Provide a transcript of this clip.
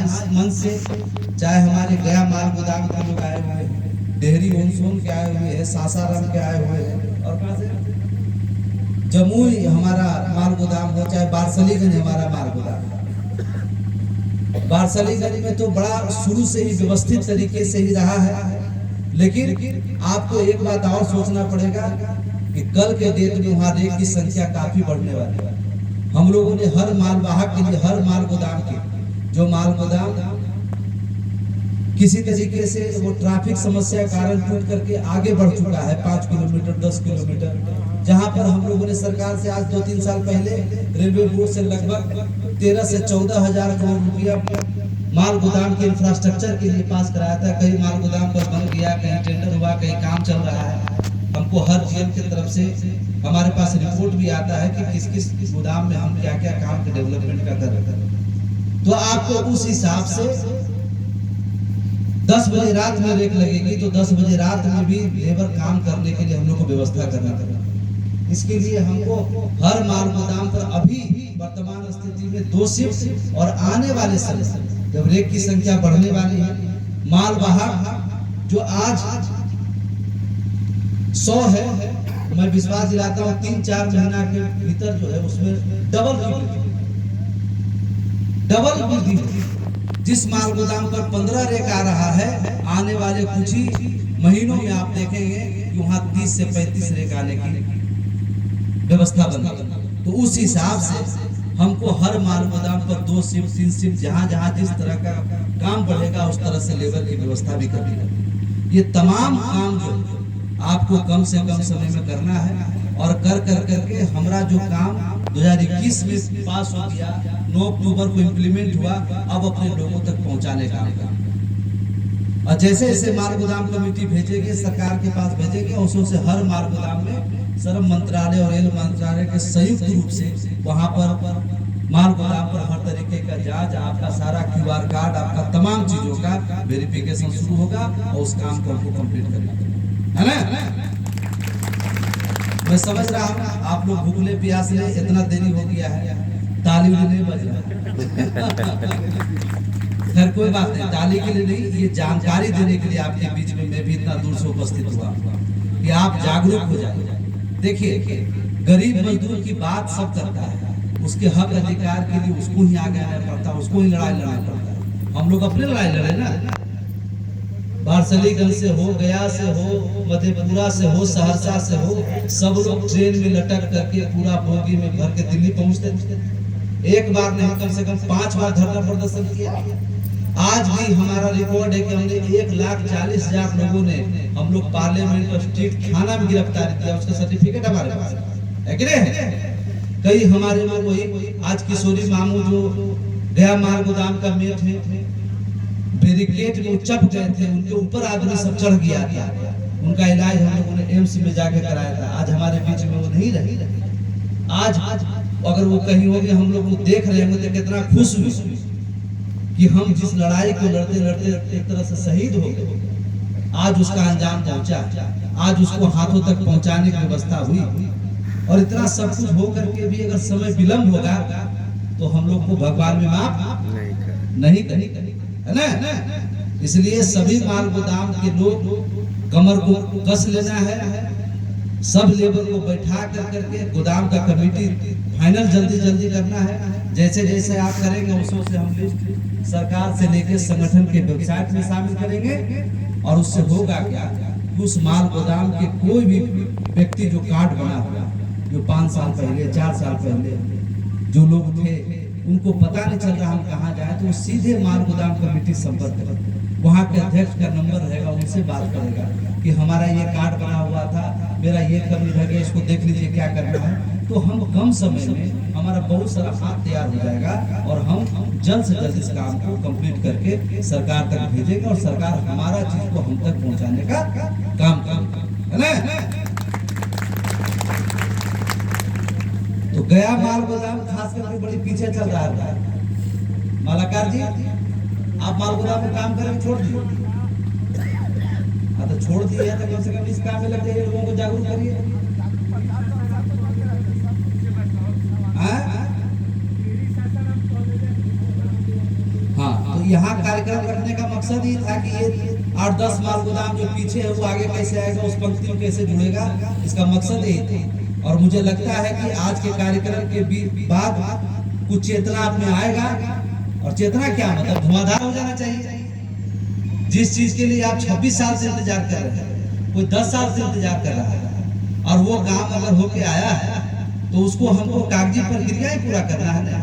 इस मंच से, चाहे हमारे गया माल गोदाम के लोग आए हुए हैं, डेहरी ओनसोन के आए हुए हैं, सासाराम के आए हुए हैं, और कहाँ से जमुई हमारा माल गोदाम हो, चाहे बारसलीगंज हमारा माल गोदाम। बारसलीगंज में तो बड़ा शुरू से ही व्यवस्थित तरीके से ही रहा है, लेकिन आपको एक बात और सोचना पड़ेगा कि कल के डेट में वहाँ रेक की संख्या काफी बढ़ने वाली है। हम लोगों ने हर मालवाहक के लिए, हर माल गोदाम के, जो माल गोदाम किसी तरीके से वो ट्रैफिक समस्या के कारण टूट करके आगे बढ़ चुका है 5 किलोमीटर 10 किलोमीटर, जहां पर हम लोगों ने सरकार से आज 2-3 साल पहले रेलवे बोर्ड से लगभग 13 से 14 हजार करोड़ रुपया माल गोदाम के इंफ्रास्ट्रक्चर के लिए पास कराया था। कई माल गोदाम पर बन गया, कहीं टेंडर हुआ, कहीं काम चल रहा है। हमको हर जीएम की तरफ से हमारे पास रिपोर्ट भी आता है कि किस किस गोदाम में हम क्या क्या काम के डेवलपमेंट का कर रहे हैं। तो आपको उस हिसाब से 10 बजे रात में रेक लगेगी, तो 10 बजे रात में भी लेबर काम करने के लिए हम लोग को व्यवस्था करना पड़ेगा। इसके लिए हमको हर माल गोदाम पर अभी वर्तमान स्थिति में 2 शिफ्ट, और आने वाले समय जब रेक की संख्या बढ़ने वाली है, माल वाहक जो आज 100 है, मैं विश्वास दिलाता हूँ 3-4 महीना के भीतर जो है उसमें डबल वृद्धि होगी। जिस माल गोदाम पर 15 रेक आ रहा है, आने वाले कुछ ही महीनों में आप देखेंगे कि वहाँ 30 से 35 रेक आने की व्यवस्था बनेगी। तो उस हिसाब से हमको हर माल गोदाम पर 2 शिफ्ट 3 शिफ्ट, जहाँ जहाँ जिस तरह का काम बढ़ेगा उस तरह से लेबर की व्यवस्था भी करनी है। ये तमाम काम जो आपको कम से कम समय में करना है, और कर करके हमारा जो काम 2021 में पास हो गया, 9 अक्टूबर को इम्प्लीमेंट हुआ, अब अपने लोगों तक पहुंचाने का काम। और जैसे जैसे माल गोदाम कमेटी भेजेगी, सरकार के पास भेजेगी, उसों से हर माल गोदाम में श्रम मंत्रालय और रेल मंत्रालय के संयुक्त रूप से वहां पर माल गोदाम पर हर तरीके का जांच, आपका सारा QR कार्ड, आपका तमाम चीजों का वेरिफिकेशन शुरू होगा, और उस काम को हमको कंप्लीट करना है ना। मैं समझ रहा हूँ आप लोग भूखले प्यासे, इतना देरी हो गया है, ताली भी नहीं बज रहा। खैर कोई बात नहीं, ताली के लिए नहीं, ये जानकारी देने के लिए आपके बीच में मैं भी इतना दूर से उपस्थित हुआ कि आप जागरूक हो जाए। देखिए, गरीब मजदूर की बात सब करता है, उसके हक अधिकार के लिए उसको ही आगे आना पड़ता है, उसको ही लड़ाई लड़ना पड़ता है। हम लोग अपने लड़ाई लड़े ना, बारसलीगंज से हो, गया से हो, मधेपुरा से हो, सहरसा से हो, सब लोग ट्रेन में लटक करके पूरा बोगी में भर के दिल्ली पहुंचते थे। एक बार नहीं, कम से कम 5 बार धरना प्रदर्शन किया। आज भी हमारा रिकॉर्ड है कि हमने 1,40,000 लोगों ने हम लोग पार्लियामेंट स्ट्रीट थाना में गिरफ्तार किया, उसका सर्टिफिकेट हमारे पास है कि नहीं। कई हमारे लोग वही आज किशोरी मामू जो गया माल गोदाम का मेट है, बैरिकेड में चढ़ गए थे, उनके ऊपर आदमी सब चढ़ गया था, उनका इलाज हम लोगों ने एम्स में जाके कराया था। आज हमारे बीच में वो नहीं रही। आज अगर वो कहीं होंगे, हम लोग वो देख रहे होंगे तो कितना खुश हुए कि हम जिस लड़ाई को लड़ते लड़ते एक तरह से शहीद हो गए, आज उसका अंजाम पहुंचा, आज उसको हाथों तक पहुंचाने की व्यवस्था हुई। और इतना सब कुछ हो करके भी अगर समय विलंब होगा तो हम लोग को भगवान में माफ नहीं करेगा, है ना। इसलिए सभी माल गोदाम के लोग कमर को कस लेना है, सब लेबर को बैठा करके गोदाम का कमेटी फाइनल जल्दी करना है। जैसे जैसे आप करेंगे उसों से हम लिस्ट सरकार से लेकर संगठन के वेबसाइट में शामिल करेंगे, और उससे होगा क्या, उस माल गोदाम के कोई भी व्यक्ति जो कार्ड बना हुआ, जो 5 साल पहले 4 साल पहले जो लोग थे, उनको पता नहीं चल रहा हम कहाँ जाए, तो सीधे माल गोदाम कमेटी संपर्क करें, वहाँ के अध्यक्ष का नंबर रहेगा, उनसे बात करेगा कि हमारा ये कार्ड बना हुआ था, मेरा ये कमी रह गया, इसको देख लीजिए क्या करना है। तो हम कम समय में हमारा बहुत सारा हाथ तैयार हो जाएगा, और हम जल्द से जल्द इस काम को कंप्लीट करके सरकार तक भेजेंगे, और सरकार हमारा चीज को हम तक पहुंचाने का काम करेगी, है ना। तो गया माल गोदाम खास करके बड़ी पीछे चल रहा है। मालाकार जी, आप माल गोदाम में काम करें छोड़ दिए, तो छोड़ दिए तो कम से कम इस काम में लग जाइए, लोगों को जागरूक करिए। हाँ, तो यहाँ कार्यक्रम रखने का मकसद ही था कि ये 8-10 माल गोदाम जो पीछे है वो आगे कैसे आएगा, उस पंक्ति में कैसे जुड़ेगा, इसका मकसद यही था। और मुझे लगता है कि आज के कार्यक्रम के बाद कुछ चेतना आप में आएगा। और चेतना क्या मतलब, धुआंधार हो जाना चाहिए। जिस चीज के लिए आप 26 साल से इंतजार कर रहे हैं, कोई 10 साल से इंतजार कर रहा है, और वो काम अगर होके आया है तो उसको हमको कागजी प्रक्रिया ही पूरा करना है।